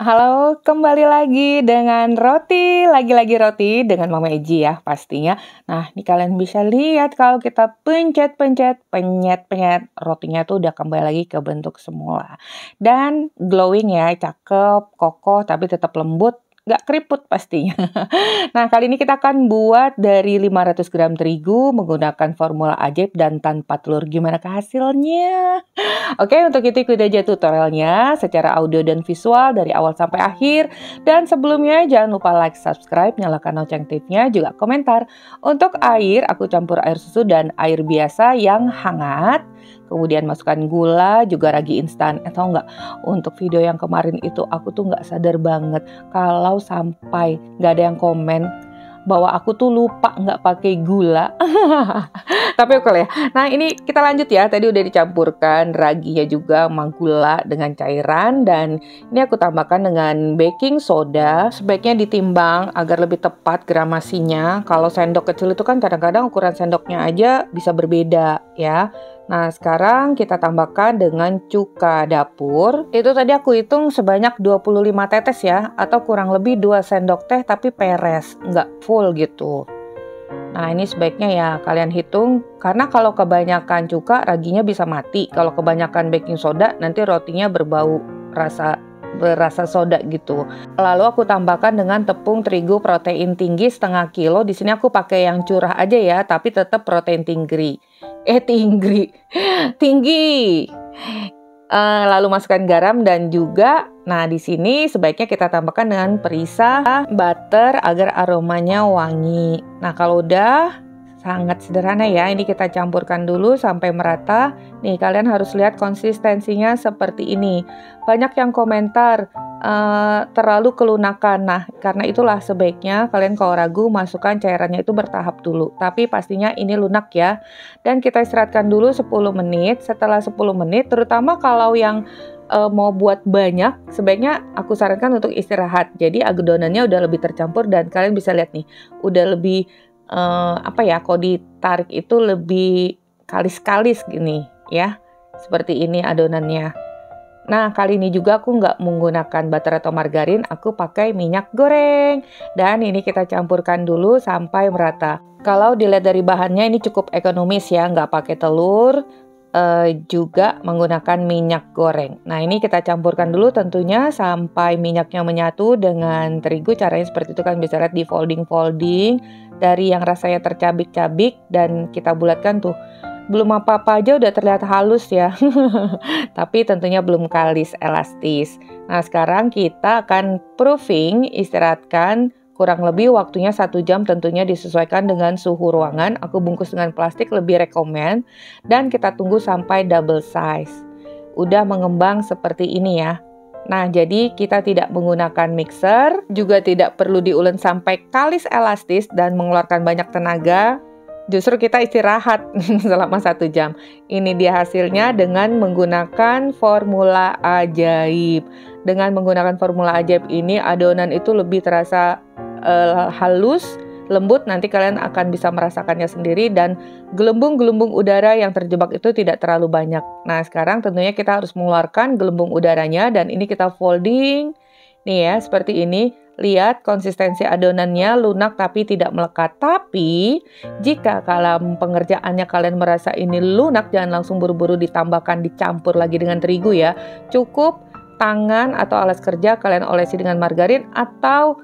Halo, kembali lagi dengan roti, lagi-lagi roti dengan Mama Eji ya pastinya. Nah, ini kalian bisa lihat kalau kita pencet-pencet, penyet-penyet, rotinya tuh udah kembali lagi ke bentuk semula. Dan glowing ya, cakep, kokoh, tapi tetap lembut, nggak keriput pastinya. Nah, kali ini kita akan buat dari 500 gram terigu menggunakan formula ajaib dan tanpa telur. Gimana ke hasilnya? Oke, untuk itu ikuti aja tutorialnya secara audio dan visual dari awal sampai akhir. Dan sebelumnya jangan lupa like, subscribe, nyalakan lonceng tipnya, juga komentar. Untuk air, aku campur air susu dan air biasa yang hangat. Kemudian masukkan gula, juga ragi instan. Atau enggak, untuk video yang kemarin itu aku tuh nggak sadar banget kalau sampai nggak ada yang komen bahwa aku tuh lupa nggak pakai gula. Tapi oke ya. Nah ini kita lanjut ya. Tadi udah dicampurkan raginya juga sama gula dengan cairan. Dan ini aku tambahkan dengan baking soda. Sebaiknya ditimbang agar lebih tepat gramasinya. Kalau sendok kecil itu kan kadang-kadang ukuran sendoknya aja bisa berbeda ya. Nah sekarang kita tambahkan dengan cuka dapur. Itu tadi aku hitung sebanyak 25 tetes ya. Atau kurang lebih 2 sendok teh tapi peres. Nggak full gitu. Nah ini sebaiknya ya kalian hitung. Karena kalau kebanyakan cuka raginya bisa mati. Kalau kebanyakan baking soda nanti rotinya berbau berasa soda gitu. Lalu aku tambahkan dengan tepung terigu protein tinggi setengah kilo. Di sini aku pakai yang curah aja ya, tapi tetap protein tinggi. Tinggi. Lalu masukkan garam dan juga, nah di sini sebaiknya kita tambahkan dengan perisa butter agar aromanya wangi. Nah kalau udah sangat sederhana ya, ini kita campurkan dulu sampai merata. Nih kalian harus lihat konsistensinya seperti ini. Banyak yang komentar terlalu kelunakan. Nah karena itulah sebaiknya kalian kalau ragu masukkan cairannya itu bertahap dulu. Tapi pastinya ini lunak ya. Dan kita istirahatkan dulu 10 menit. Setelah 10 menit, terutama kalau yang mau buat banyak, sebaiknya aku sarankan untuk istirahat. Jadi adonannya udah lebih tercampur dan kalian bisa lihat nih, udah lebih kalau ditarik itu lebih kalis-kalis gini ya, seperti ini adonannya. Nah kali ini juga aku nggak menggunakan butter atau margarin, aku pakai minyak goreng. Dan ini kita campurkan dulu sampai merata. Kalau dilihat dari bahannya ini cukup ekonomis ya, nggak pakai telur, juga menggunakan minyak goreng. Nah ini kita campurkan dulu tentunya sampai minyaknya menyatu dengan terigu. Caranya seperti itu kan, bisa lihat di folding-folding dari yang rasanya tercabik-cabik dan kita bulatkan tuh. Belum apa-apa aja udah terlihat halus ya. Tapi tentunya belum kalis elastis. Nah sekarang kita akan proofing, istirahatkan kurang lebih waktunya 1 jam, tentunya disesuaikan dengan suhu ruangan. Aku bungkus dengan plastik, lebih rekomen. Dan kita tunggu sampai double size. Udah mengembang seperti ini ya. Nah jadi kita tidak menggunakan mixer, juga tidak perlu diulен sampai kalis elastis dan mengeluarkan banyak tenaga. Justru kita istirahat selama 1 jam. Ini dia hasilnya dengan menggunakan formula ajaib. Dengan menggunakan formula ajaib ini adonan itu lebih terasa halus, lembut. Nanti kalian akan bisa merasakannya sendiri dan gelembung-gelembung udara yang terjebak itu tidak terlalu banyak. Nah sekarang tentunya kita harus mengeluarkan gelembung udaranya dan ini kita folding. Nih ya seperti ini. Lihat konsistensi adonannya lunak tapi tidak melekat. Tapi jika dalam pengerjaannya kalian merasa ini lunak, jangan langsung buru-buru ditambahkan, dicampur lagi dengan terigu ya. Cukup tangan atau alas kerja kalian olesi dengan margarin atau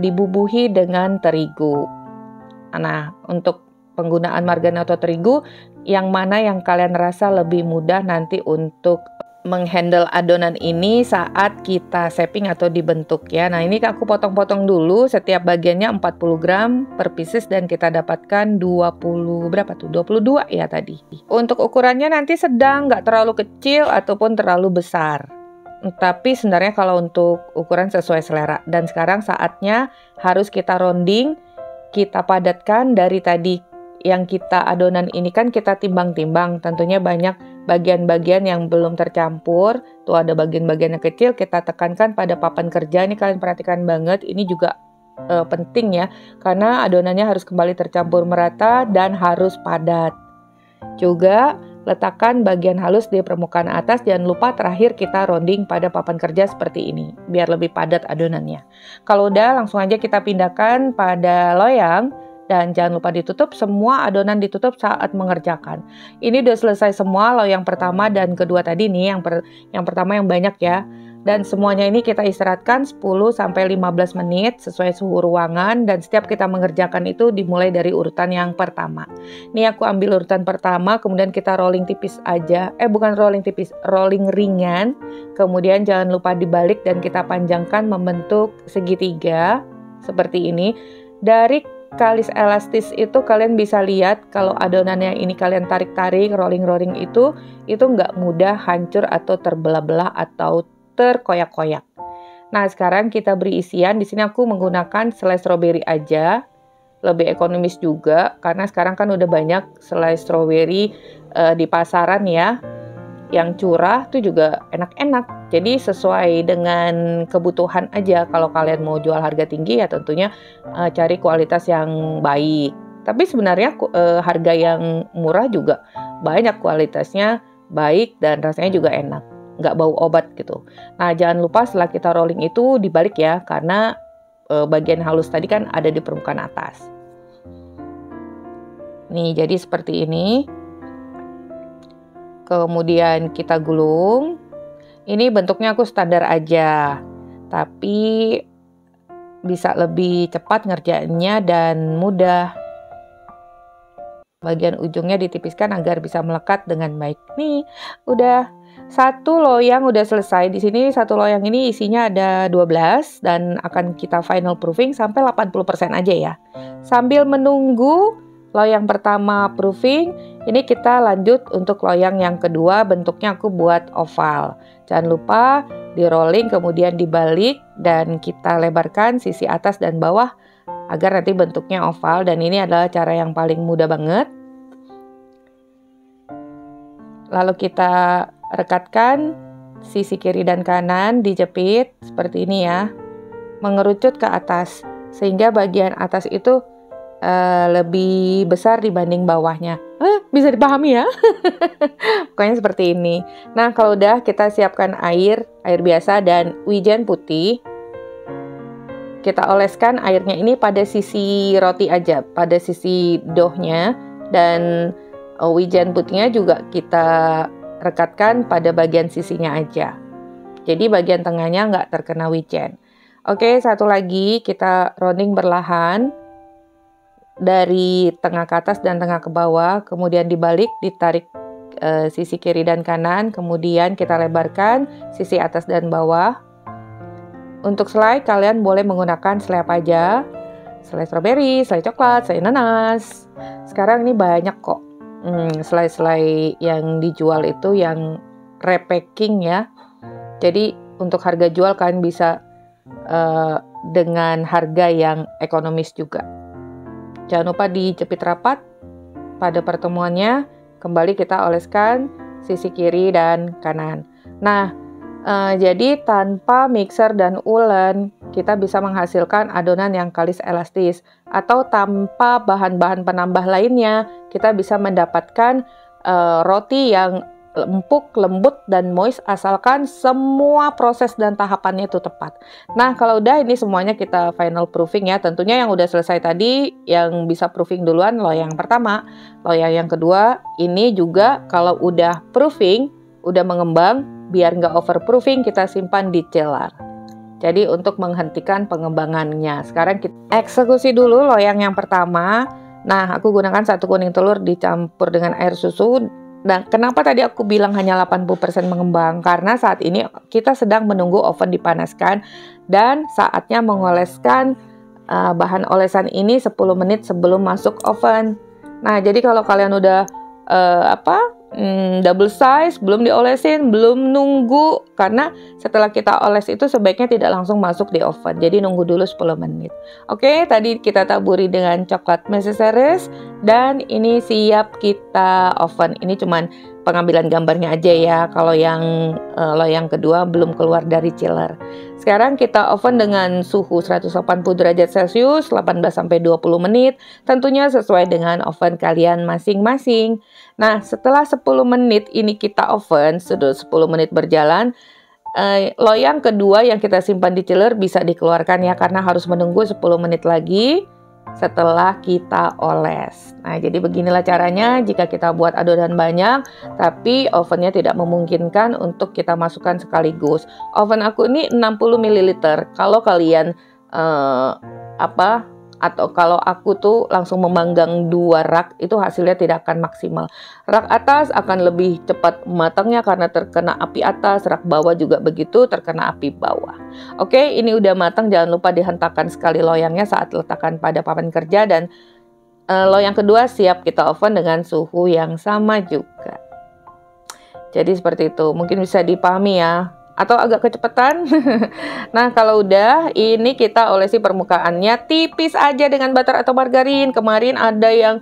dibubuhi dengan terigu. Nah untuk penggunaan margarin atau terigu, yang mana yang kalian rasa lebih mudah nanti untuk menghandle adonan ini saat kita shaping atau dibentuk ya. Nah ini aku potong-potong dulu setiap bagiannya 40 gram per pieces dan kita dapatkan 22 ya tadi. Untuk ukurannya nanti sedang, nggak terlalu kecil ataupun terlalu besar. Tapi sebenarnya kalau untuk ukuran sesuai selera. Dan sekarang saatnya harus kita rounding, kita padatkan. Dari tadi yang kita adonan ini kan kita timbang-timbang, tentunya banyak bagian-bagian yang belum tercampur. Tuh ada bagian-bagian yang kecil, kita tekankan pada papan kerja. Ini kalian perhatikan banget, ini juga penting ya, karena adonannya harus kembali tercampur merata dan harus padat. Juga letakkan bagian halus di permukaan atas. Jangan lupa terakhir kita rounding pada papan kerja seperti ini, biar lebih padat adonannya. Kalau udah, langsung aja kita pindahkan pada loyang. Dan jangan lupa ditutup, semua adonan ditutup saat mengerjakan. Ini udah selesai semua, loyang pertama dan kedua tadi nih, yang pertama yang banyak ya. Dan semuanya ini kita istirahatkan 10-15 menit sesuai suhu ruangan, dan setiap kita mengerjakan itu dimulai dari urutan yang pertama. Nih aku ambil urutan pertama, kemudian kita rolling tipis aja. Bukan rolling tipis, rolling ringan. Kemudian jangan lupa dibalik dan kita panjangkan membentuk segitiga seperti ini. Dari kalis elastis itu kalian bisa lihat kalau adonan yang ini kalian tarik-tarik, rolling-rolling itu nggak mudah hancur atau terbelah-belah atau terkoyak-koyak. Nah, sekarang kita beri isian. Di sini aku menggunakan selai stroberi aja, lebih ekonomis juga karena sekarang kan udah banyak selai stroberi di pasaran ya. Yang curah tuh juga enak-enak. Jadi sesuai dengan kebutuhan aja. Kalau kalian mau jual harga tinggi ya tentunya cari kualitas yang baik. Tapi sebenarnya harga yang murah juga banyak kualitasnya baik dan rasanya juga enak. Nggak bau obat gitu. Nah, jangan lupa setelah kita rolling itu dibalik ya, karena bagian halus tadi kan ada di permukaan atas. Nih, jadi seperti ini. Kemudian kita gulung. Ini bentuknya aku standar aja, tapi bisa lebih cepat ngerjainnya dan mudah. Bagian ujungnya ditipiskan agar bisa melekat dengan baik. Nih, udah satu loyang udah selesai. Di sini satu loyang ini isinya ada 12 dan akan kita final proofing sampai 80% aja ya. Sambil menunggu loyang pertama proofing, ini kita lanjut untuk loyang yang kedua, bentuknya aku buat oval. Jangan lupa di rolling kemudian dibalik dan kita lebarkan sisi atas dan bawah agar nanti bentuknya oval, dan ini adalah cara yang paling mudah banget. Lalu kita rekatkan sisi kiri dan kanan, dijepit seperti ini ya, mengerucut ke atas sehingga bagian atas itu lebih besar dibanding bawahnya. Bisa dipahami ya? Pokoknya seperti ini. Nah, kalau udah kita siapkan air biasa dan wijen putih. Kita oleskan airnya ini pada sisi roti aja, pada sisi doughnya, dan wijen putihnya juga kita rekatkan pada bagian sisinya aja. Jadi bagian tengahnya nggak terkena wijen. Oke, satu lagi kita rounding berlahan dari tengah ke atas dan tengah ke bawah, kemudian dibalik, ditarik sisi kiri dan kanan, kemudian kita lebarkan sisi atas dan bawah. Untuk selai, kalian boleh menggunakan selai apa aja, selai stroberi, selai coklat, selai nanas. Sekarang ini banyak kok selai-selai yang dijual itu yang repacking ya. Jadi untuk harga jual kalian bisa dengan harga yang ekonomis juga. Jangan lupa dijepit rapat pada pertemuannya. Kembali kita oleskan sisi kiri dan kanan. Nah, jadi tanpa mixer dan ulen kita bisa menghasilkan adonan yang kalis elastis. Atau tanpa bahan-bahan penambah lainnya kita bisa mendapatkan roti yang empuk, lembut, dan moist asalkan semua proses dan tahapannya itu tepat. Nah, kalau udah ini semuanya kita final proofing ya. Tentunya yang udah selesai tadi yang bisa proofing duluan loyang pertama. Loyang yang kedua ini juga kalau udah proofing, udah mengembang, biar nggak overproofing kita simpan di chiller. Jadi untuk menghentikan pengembangannya. Sekarang kita eksekusi dulu loyang yang pertama. Nah, aku gunakan 1 kuning telur dicampur dengan air susu. Dan kenapa tadi aku bilang hanya 80% mengembang? Karena saat ini kita sedang menunggu oven dipanaskan dan saatnya mengoleskan bahan olesan ini 10 menit sebelum masuk oven. Nah, jadi kalau kalian udah double size, belum diolesin, belum nunggu, karena setelah kita oles itu sebaiknya tidak langsung masuk di oven, jadi nunggu dulu 10 menit. Oke, tadi kita taburi dengan coklat meseseres dan ini siap kita oven. Ini cuman pengambilan gambarnya aja ya, kalau yang loyang kedua belum keluar dari chiller. Sekarang kita oven dengan suhu 180 derajat Celcius 18-20 menit, tentunya sesuai dengan oven kalian masing-masing. Nah, setelah 10 menit ini kita oven, sudah 10 menit berjalan, loyang kedua yang kita simpan di chiller bisa dikeluarkan ya, karena harus menunggu 10 menit lagi setelah kita oles. Nah, jadi beginilah caranya jika kita buat adonan banyak, tapi ovennya tidak memungkinkan untuk kita masukkan sekaligus. Oven aku ini 60 ml. Kalau kalian atau kalau aku tuh langsung memanggang 2 rak, itu hasilnya tidak akan maksimal. Rak atas akan lebih cepat matangnya karena terkena api atas, rak bawah juga begitu, terkena api bawah. Oke, ini udah matang, jangan lupa dihentakkan sekali loyangnya saat letakkan pada papan kerja, dan loyang kedua siap kita oven dengan suhu yang sama juga. Jadi seperti itu, mungkin bisa dipahami ya, atau agak kecepatan. Nah, kalau udah, ini kita olesi permukaannya tipis aja dengan butter atau margarin. Kemarin ada yang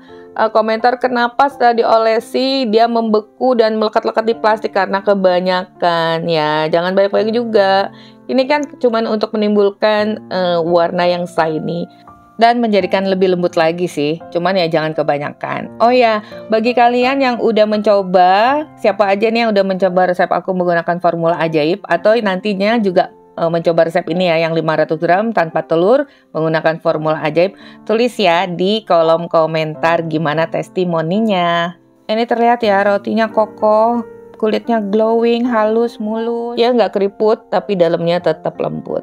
komentar kenapa setelah diolesi dia membeku dan melekat-lekat di plastik karena kebanyakan. Ya, jangan banyak-banyak juga. Ini kan cuman untuk menimbulkan warna yang shiny dan menjadikan lebih lembut lagi sih. Cuman ya jangan kebanyakan. Oh ya, bagi kalian yang udah mencoba, siapa aja nih yang udah mencoba resep aku menggunakan formula ajaib, atau nantinya juga mencoba resep ini ya, yang 500 gram tanpa telur menggunakan formula ajaib, tulis ya di kolom komentar gimana testimoninya. Ini terlihat ya, rotinya kokoh, kulitnya glowing, halus, mulus. Ya nggak keriput, tapi dalamnya tetap lembut.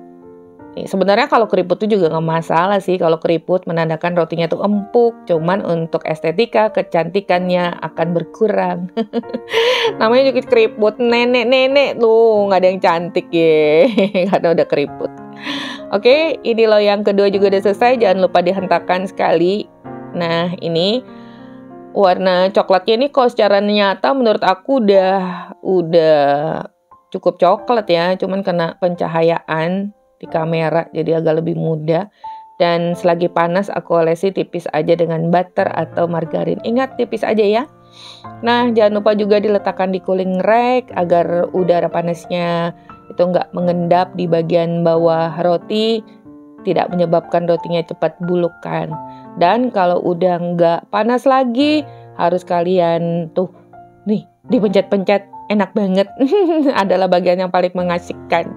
Sebenarnya kalau keriput itu juga nggak masalah sih. Kalau keriput menandakan rotinya tuh empuk. Cuman untuk estetika, kecantikannya akan berkurang. Namanya juga keriput. Nenek-nenek tuh nggak ada yang cantik ya. Karena udah keriput. Oke, ini loyang kedua juga udah selesai. Jangan lupa dihentakkan sekali. Nah, ini warna coklatnya ini kalau secara nyata menurut aku udah cukup coklat ya. Cuman kena pencahayaan di kamera jadi agak lebih muda, dan selagi panas aku olesi tipis aja dengan butter atau margarin. Ingat, tipis aja ya. Nah, jangan lupa juga diletakkan di cooling rack agar udara panasnya itu nggak mengendap di bagian bawah roti, tidak menyebabkan rotinya cepat bulukan. Dan kalau udah nggak panas lagi, harus kalian tuh nih dipencet-pencet, enak banget. Adalah bagian yang paling mengasihkan.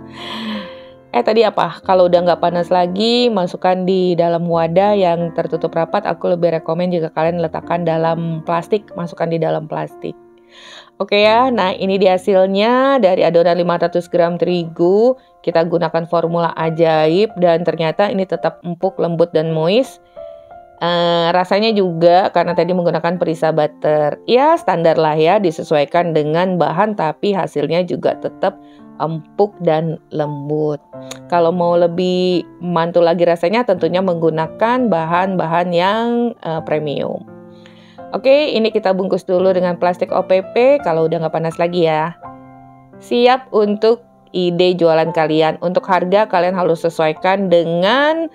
Tadi apa? Kalau udah nggak panas lagi, masukkan di dalam wadah yang tertutup rapat. Aku lebih rekomen jika kalian letakkan dalam plastik, masukkan di dalam plastik. Oke ya, nah ini dia hasilnya dari adonan 500 gram terigu. Kita gunakan formula ajaib dan ternyata ini tetap empuk, lembut, dan moist. Rasanya juga karena tadi menggunakan perisa butter. Ya standar lah ya, disesuaikan dengan bahan, tapi hasilnya juga tetap empuk dan lembut. Kalau mau lebih mantul lagi rasanya, tentunya menggunakan bahan-bahan yang premium. Oke, ini kita bungkus dulu dengan plastik OPP kalau udah nggak panas lagi ya. Siap untuk ide jualan kalian. Untuk harga kalian harus sesuaikan dengan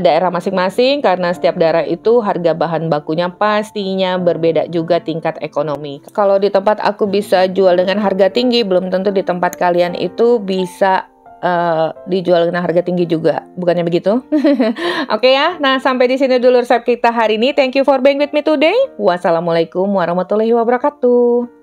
daerah masing-masing, karena setiap daerah itu harga bahan bakunya pastinya berbeda juga tingkat ekonomi. Kalau di tempat aku bisa jual dengan harga tinggi, belum tentu di tempat kalian itu bisa dijual dengan harga tinggi juga. Bukannya begitu? Oke ya, nah sampai di sini dulu resep kita hari ini. Thank you for being with me today. Wassalamualaikum warahmatullahi wabarakatuh.